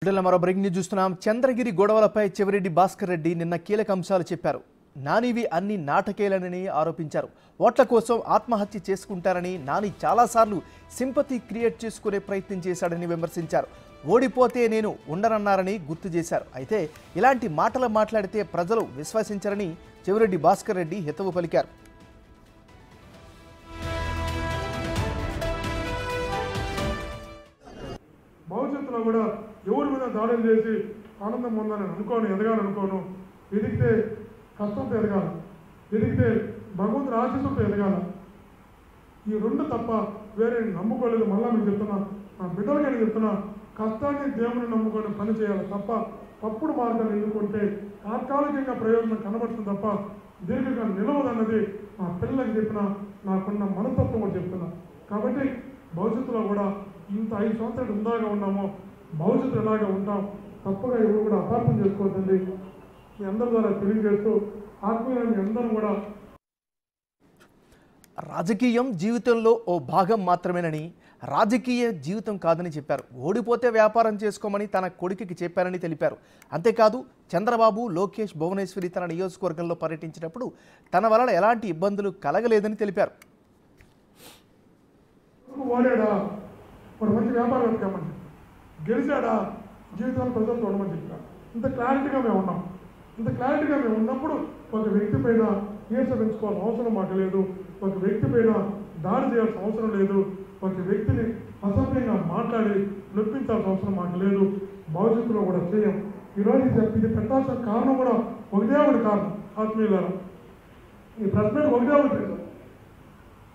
మరో breaking news చూస్తున్నాం. చంద్రగిరి గొడవలపై చెవిరెడ్డి భాస్కర్ రెడ్డి నిన్న కీలక అంశాలు చెప్పారు. నానివి అన్ని నాటకేలనని ఆరోపించారు. ఓట్ల కోసం ఆత్మహత్య చేసుకుంటారని నాని చాలాసార్లు సింపతి క్రియేట్ చేసుకునే ప్రయత్నం చేశాడని విమర్శించారు. ఓడిపోతే నేను ఉండనన్నారని గుర్తు చేశారు. అయితే ఇలాంటి మాటలు మాట్లాడితే ప్రజలు విశ్వసించరని చెవిరెడ్డి భాస్కర్ రెడ్డి హితవు పలికారు. భవిష్యత్తులో కూడా ఎవరి మీద దాడులు చేసి ఆనందం పొందాలని అనుకోను, ఎదగాలనుకోను. ఎదిగితే కష్టంతో ఎదగాలి, ఎదిగితే భగవంతుని ఆశీస్సులతో ఎదగాల. ఈ రెండు తప్ప వేరే నమ్ముకోలేదు. మళ్ళా మీకు చెప్తున్నా, నా బిడ్డలకి చెప్తున్నా, కష్టాన్ని దేవుని నమ్ముకొని పని చేయాలి తప్ప తప్పుడు మార్గాలు ఎన్నుకుంటే తాత్కాలికంగా ప్రయోజనం కనబడుతుంది తప్ప దీర్ఘంగా నిలవదన్నది మా పిల్లలకి చెప్పిన నాకున్న మనస్తత్వం కూడా చెప్తున్నా. కాబట్టి భవిష్యత్తులో కూడా ఇంత 5 సంవత్సరాలు ఉందాగా ఉన్నామో భవిష్యత్తు ఎలాగా ఉంటాం తప్పగా ఎవరు కూడా అపార్థం చేసుకోవద్దండి. మీ అందరి ద్వారా తెలియజేస్తూ ఆత్మీయ మీ అందరం కూడా రాజకీయం జీవితంలో ఓ భాగం మాత్రమేనని, రాజకీయ జీవితం కాదని చెప్పారు. ఓడిపోతే వ్యాపారం చేసుకోమని తన కొడుకుకి చెప్పారని తెలిపారు. అంతేకాదు చంద్రబాబు, లోకేష్, భువనేశ్వరి తన నియోజకవర్గంలో పర్యటించినప్పుడు తన వలన ఎలాంటి ఇబ్బందులు కలగలేదని తెలిపారు. ఓడాడా వాడు మంచి వ్యాపారం వెతకామని, గెలిచాడా జీవితాన్ని ప్రజలు చూడమని చెప్పారు. ఇంత క్లారిటీగా మేము ఉన్నాం. ఇంత క్లారిటీగా మేము ఉన్నప్పుడు ఒక వ్యక్తి పైన ఈర్ష పెంచుకోవాల్సిన అవసరం మాకు లేదు. ఒక వ్యక్తి పైన దాడి చేయాల్సిన అవసరం లేదు. ఒక వ్యక్తిని అసభ్యంగా మాట్లాడి నొప్పించాల్సిన అవసరం మాకు లేదు. భవిష్యత్తులో కూడా చేయం. ఈరోజు ఇది పెట్టాల్సిన కారణం కూడా ఒకటే ఒకటి కారణం. ఆత్మీయులారా, ఈ ప్రశ్న ఒకటే ఒకటి.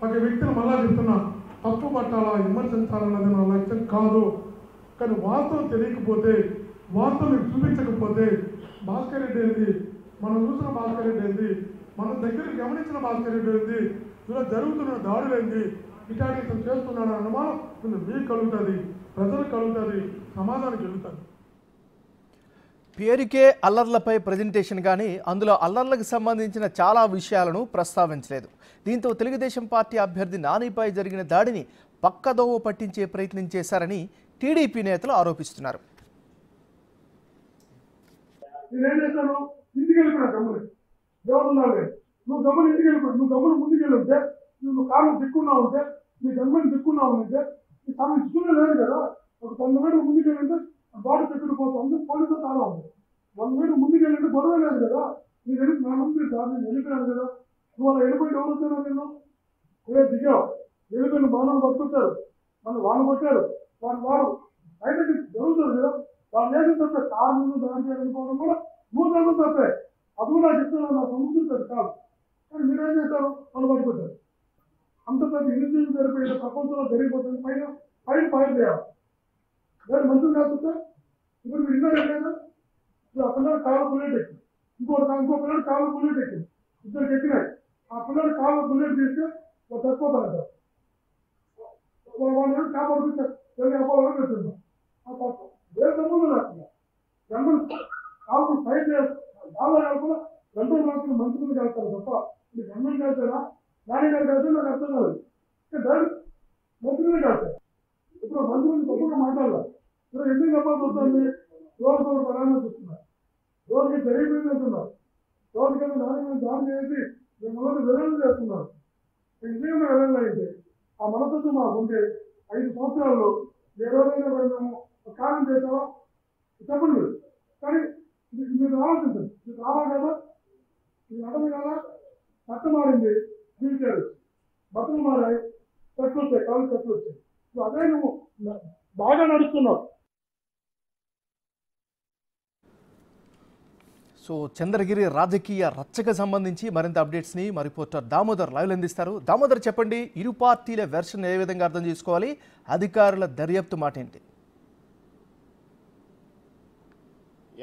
ఒక వ్యక్తిని మళ్ళా చెప్తున్నా, తప్పు పట్టాలా విమర్శించాలన్నది నా లక్ష్యం కాదు. కానీ వాస్తవం తెలియకపోతే, వాస్తవం చూపించకపోతే భాస్కర్ రెడ్డి ఏంది, మనం చూసిన భాస్కర్ రెడ్డి ఏంది, మన దగ్గర గమనించిన భాస్కర్ రెడ్డి ఏంది, ఇలా జరుగుతున్న దాడులు ఏంది, ఇటాడి ఇతను చేస్తున్నాడు అనుమానం మీకు కలుగుతుంది, ప్రజలకు కలుగుతుంది, సమాజానికి కలుగుతుంది. పేరుకే అల్లర్లపై ప్రజెంటేషన్ కానీ అందులో అల్లర్లకు సంబంధించిన చాలా విషయాలను ప్రస్తావించలేదు. దీంతో తెలుగుదేశం పార్టీ అభ్యర్థి నానిపై జరిగిన దాడిని పక్కదోవ పట్టించే ప్రయత్నం చేశారని టీడీపీ నేతలు ఆరోపిస్తున్నారు. నేనేం చేస్తాను, ఇంటికి వెళ్ళిపోయినా గమ్ముని దేవుడున్నావే, నువ్వు గమ్ముని ఇంటికి వెళ్ళిపోయి, నువ్వు గమ్ముని ముందుకు వెళ్ళుంటే, నువ్వు కాళ్ళు దిక్కున్నావు ఉంటే, నీ గమ్ముని దిక్కున్నావు అంటే ఈ తమ ఇష్టమే లేదు కదా. ఒక 100 మీటర్లు ముందుకు వెళ్ళింటే బాడీ పెట్టుకుని పోతుంది, పోలీసులు తాళా ఉంది. 100 మీటర్లు ముందుకు వెళ్ళింటే గొడవ లేదు కదా. నేను వెళ్ళి నా ముందు సార్ నేను వెళ్ళిపోయాను కదా. నువ్వు అలా వెళ్ళిపోయి ఎవరు వచ్చాను నేను దిగావు, వెళ్ళిపోయిన బాణాలు పట్టుకొచ్చారు, మనం వాళ్ళు కొట్టారు, వాడు బయటకి జరుగుతుంది కదా. వాళ్ళు ఏది తప్పే, కారు ముందు దాడి చేయాలనుకోవడం కూడా నూతన తప్పే. అది కూడా నాకు ఇస్తున్నాను, నాకు సంస్కృతి కాదు. కానీ మీరేం చేశారు, వాళ్ళు పట్టుకొచ్చారు. అంత పెద్ద ఇన్సిడెంట్ జరిగిపోయిన ప్రపంచంలో జరిగిపోతుంది. పైన ఫైర్ చేయాలి, వేరే మంత్రులు కాకపోతే ఇప్పుడు మీరు ఇన్నర్ ఎక్కడైనా ఇప్పుడు ఆ పిల్లడు కాలు బుల్లెట్ ఎక్కి, ఇంకో పిల్లడు కాలు బుల్లెట్ ఎక్కి, ఇద్దరికి ఎక్కినాయి. ఆ పిల్లడు కాలు బుల్లెట్ తీస్తే వాళ్ళు చచ్చిపోతారు. వాళ్ళు కాపాడుకుంటే అపోవాలని పెడుతున్నాం. ఏ సంబంధం లేకుండా గంటలు కాలు ఫైర్ చేయాలి. కాలు కాకుండా గంటలు మాత్రం మంత్రులు కలుగుతారు తప్ప ఇది గవర్నమెంట్ కలిసారా, నాని గారు కలిసి నాకు అర్థం కాదు. డైరెక్ట్ మంత్రులే కలుస్తారు. ఇప్పుడు మంత్రులు తప్పకుండా మాట్లాడాలి. ఇప్పుడు ఎందుకు చెప్పాల్సి వస్తుంది, రోజుకు ఒక పరామర్శ చూస్తున్నారు, రోజుకి జరిగిపోయింది అంటున్నారు, రోజుకైనా దాని మీద దాడి చేసి మిమ్మల్ని విడుదల చేస్తున్నారు. నిజంగా విడుదల అయితే ఆ మనస్తత్వం మాకు ఉంటే 5 సంవత్సరాల్లో ఏ రోజైనా మేము కారణం చేసామో చెప్పండి. కానీ మీరు ఆలోచించండి, మీకు రావాలి కదా, ఇది నడమే కదా. చట్టం మారింది, వీల్చేరు బతులు మారాయి, చెట్లు వచ్చాయి, కాళ్ళు చెట్లు వచ్చాయి. అదే నువ్వు బాగా నడుస్తున్నావు. సో చంద్రగిరి రాజకీయ రచ్చకు సంబంధించి మరింత అప్డేట్స్ని మా రిపోర్టర్ దామోదర్ లైవ్లో అందిస్తారు. దామోదర్, చెప్పండి, ఇరు పార్టీల వెర్షన్ ఏ విధంగా అర్థం చేసుకోవాలి, అధికారుల దర్యాప్తు మాట ఏంటి?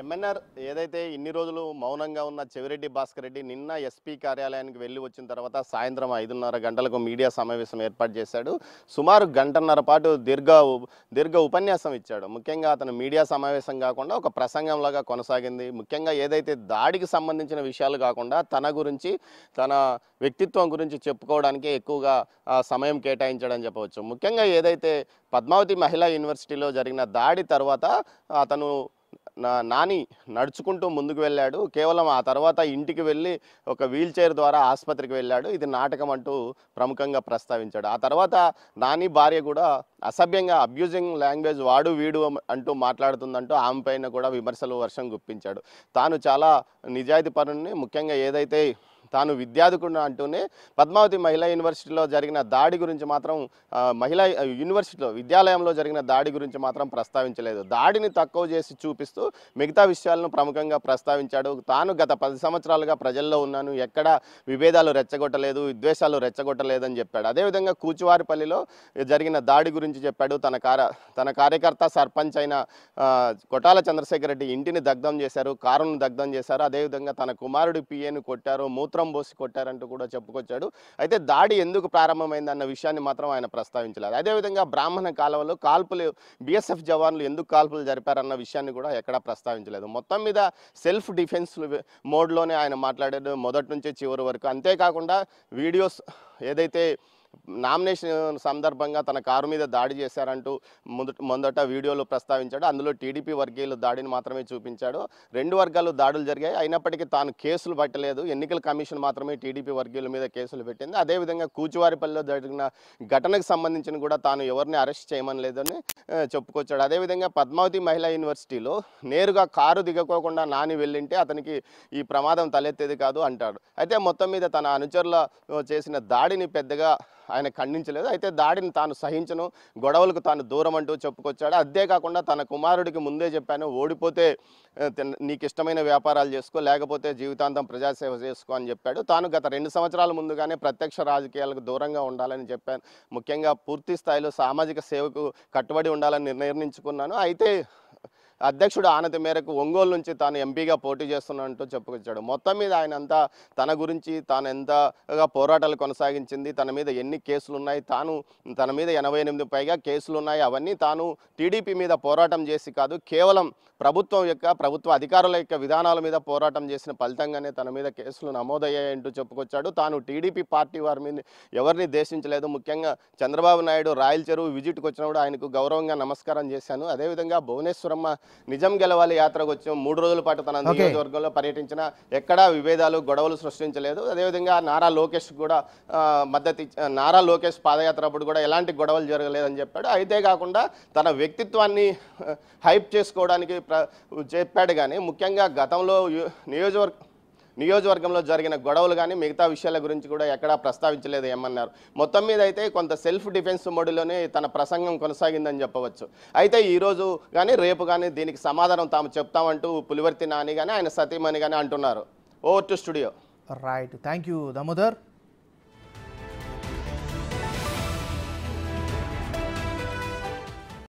ఎంఎన్ఆర్ ఏదైతే ఇన్ని రోజులు మౌనంగా ఉన్న చెవిరెడ్డి భాస్కర్ రెడ్డి నిన్న ఎస్పీ కార్యాలయానికి వెళ్ళి వచ్చిన తర్వాత సాయంత్రం 5:30 గంటలకు మీడియా సమావేశం ఏర్పాటు చేశాడు. సుమారు గంటన్నర పాటు దీర్ఘ ఉపన్యాసం ఇచ్చాడు. ముఖ్యంగా అతను మీడియా సమావేశం కాకుండా ఒక ప్రసంగంలాగా కొనసాగింది. ముఖ్యంగా ఏదైతే దాడికి సంబంధించిన విషయాలు కాకుండా తన గురించి, తన వ్యక్తిత్వం గురించి చెప్పుకోవడానికి ఎక్కువగా సమయం కేటాయించాడని చెప్పవచ్చు. ముఖ్యంగా ఏదైతే పద్మావతి మహిళా యూనివర్సిటీలో జరిగిన దాడి తర్వాత అతను నాని నడుచుకుంటూ ముందుకు వెళ్ళాడు. కేవలం ఆ తర్వాత ఇంటికి వెళ్ళి ఒక వీల్ చైర్ ద్వారా ఆసుపత్రికి వెళ్ళాడు. ఇది నాటకం అంటూ ప్రముఖంగా ప్రస్తావించాడు. ఆ తర్వాత నాని భార్య కూడా అసభ్యంగా అబ్యూజింగ్ లాంగ్వేజ్ వాడు వీడు అంటూ మాట్లాడుతుందంటూ ఆమె పైన కూడా విమర్శలు వర్షం గుప్పించాడు. తాను చాలా నిజాయితీ పరుని, ముఖ్యంగా ఏదైతే తాను విద్యార్థికుడు అంటూనే పద్మావతి మహిళా యూనివర్సిటీలో జరిగిన దాడి గురించి మాత్రం మహిళా యూనివర్సిటీలో విద్యాలయంలో జరిగిన దాడి గురించి మాత్రం ప్రస్తావించలేదు. దాడిని తక్కువ చేసి చూపిస్తూ మిగతా విషయాలను ప్రముఖంగా ప్రస్తావించాడు. తాను గత 10 సంవత్సరాలుగా ప్రజల్లో ఉన్నాను, ఎక్కడ విభేదాలు రెచ్చగొట్టలేదు, విద్వేషాలు రెచ్చగొట్టలేదని చెప్పాడు. అదేవిధంగా కూచువారిపల్లిలో జరిగిన దాడి గురించి చెప్పాడు. తన కార్యకర్త సర్పంచ్ అయిన కొటాల చంద్రశేఖర్ రెడ్డి ఇంటిని దగ్ధం చేశారు, కారును దగ్ధం చేశారు. అదేవిధంగా తన కుమారుడి పిఏను కొట్టారు, మూత్రం పోసి కొట్టారంటూ కూడా చెప్పుకొచ్చాడు. అయితే దాడి ఎందుకు ప్రారంభమైంది అన్న విషయాన్ని మాత్రం ఆయన ప్రస్తావించలేదు. అదేవిధంగా బ్రాహ్మణ కాలువలో కాల్పులు బీఎస్ఎఫ్ జవాన్లు ఎందుకు కాల్పులు జరిపారన్న విషయాన్ని కూడా ఎక్కడా ప్రస్తావించలేదు. మొత్తం మీద సెల్ఫ్ డిఫెన్స్ మోడ్లోనే ఆయన మాట్లాడాడు మొదటి నుంచి చివరి వరకు. అంతేకాకుండా వీడియోస్ ఏదైతే నామినేషన్ సందర్భంగా తన కారు మీద దాడి చేశారంటూ మొదట వీడియోలో ప్రస్తావించాడు. అందులో టీడీపీ వర్గీయులు దాడిని మాత్రమే చూపించాడు. 2 వర్గాలు దాడులు జరిగాయి, అయినప్పటికీ తాను కేసులు పట్టలేదు. ఎన్నికల కమిషన్ మాత్రమే టీడీపీ వర్గీయుల మీద కేసులు పెట్టింది. అదేవిధంగా కూచువారిపల్లిలో జరిగిన ఘటనకు సంబంధించిన కూడా తాను ఎవరిని అరెస్ట్ చేయమని లేదని చెప్పుకొచ్చాడు. అదేవిధంగా పద్మావతి మహిళా యూనివర్సిటీలో నేరుగా కారు దిగకోకుండా నాని వెళ్ళింటే అతనికి ఈ ప్రమాదం తలెత్తేది కాదు అంటాడు. అయితే మొత్తం మీద తన అనుచరుల చేసిన దాడిని పెద్దగా ఆయన ఖండించలేదు. అయితే దాడిని తాను సహించను, గొడవలకు తాను దూరం అంటూ చెప్పుకొచ్చాడు. అంతేకాకుండా తన కుమారుడికి ముందే చెప్పాను, ఓడిపోతే నీకు ఇష్టమైన వ్యాపారాలు చేసుకో, లేకపోతే జీవితాంతం ప్రజాసేవ చేసుకో అని చెప్పాడు. తాను గత 2 సంవత్సరాల ముందుగానే ప్రత్యక్ష రాజకీయాలకు దూరంగా ఉండాలని చెప్పాను. ముఖ్యంగా పూర్తి స్థాయిలో సామాజిక సేవకు కట్టుబడి ఉండాలని నిర్ణయించుకున్నాను. అయితే అధ్యక్షుడు ఆనతి మేరకు ఒంగోలు నుంచి తాను ఎంపీగా పోటీ చేస్తున్నట్టు చెప్పుకొచ్చాడు. మొత్తం మీద ఆయన అంతా తన గురించి, తాను ఎంతగా పోరాటాలు కొనసాగించింది, తన మీద ఎన్ని కేసులు ఉన్నాయి, తన మీద 88 పైగా కేసులు ఉన్నాయి, అవన్నీ తాను టీడీపీ మీద పోరాటం చేసి కాదు, కేవలం ప్రభుత్వ అధికారుల యొక్క విధానాల మీద పోరాటం చేసిన ఫలితంగానే తన మీద కేసులు నమోదయ్యాయంటూ చెప్పుకొచ్చాడు. తాను టీడీపీ పార్టీ వారి మీద ఎవరిని దేశించలేదు. ముఖ్యంగా చంద్రబాబు నాయుడు రాయల చెరువు విజిట్కి వచ్చినప్పుడు ఆయనకు గౌరవంగా నమస్కారం చేశాను. అదేవిధంగా భువనేశ్వరమ్మ నిజం గెలవాలి యాత్రకు వచ్చాం 3 రోజుల పాటు తన నియోజకవర్గంలో పర్యటించిన ఎక్కడా విభేదాలు, గొడవలు సృష్టించలేదు. అదేవిధంగా నారా లోకేష్ కూడా నారా లోకేష్ పాదయాత్ర అప్పుడు కూడా ఎలాంటి గొడవలు జరగలేదని చెప్పాడు. అయితే కాకుండా తన వ్యక్తిత్వాన్ని హైప్ చేసుకోవడానికి చెప్పాడు. కానీ ముఖ్యంగా గతంలో నియోజకవర్గంలో జరిగిన గొడవలు కానీ మిగతా విషయాల గురించి కూడా ఎక్కడా ప్రస్తావించలేదు ఏమన్నారు. మొత్తం మీద అయితే కొంత సెల్ఫ్ డిఫెన్స్ మోడ్లోనే తన ప్రసంగం కొనసాగిందని చెప్పవచ్చు. అయితే ఈరోజు కానీ రేపు కానీ దీనికి సమాధానం తాము చెప్తామంటూ పులివర్తి నాని కానీ ఆయన సతీమణి కానీ అంటున్నారు. Over to studio. Right, thank you Damodar.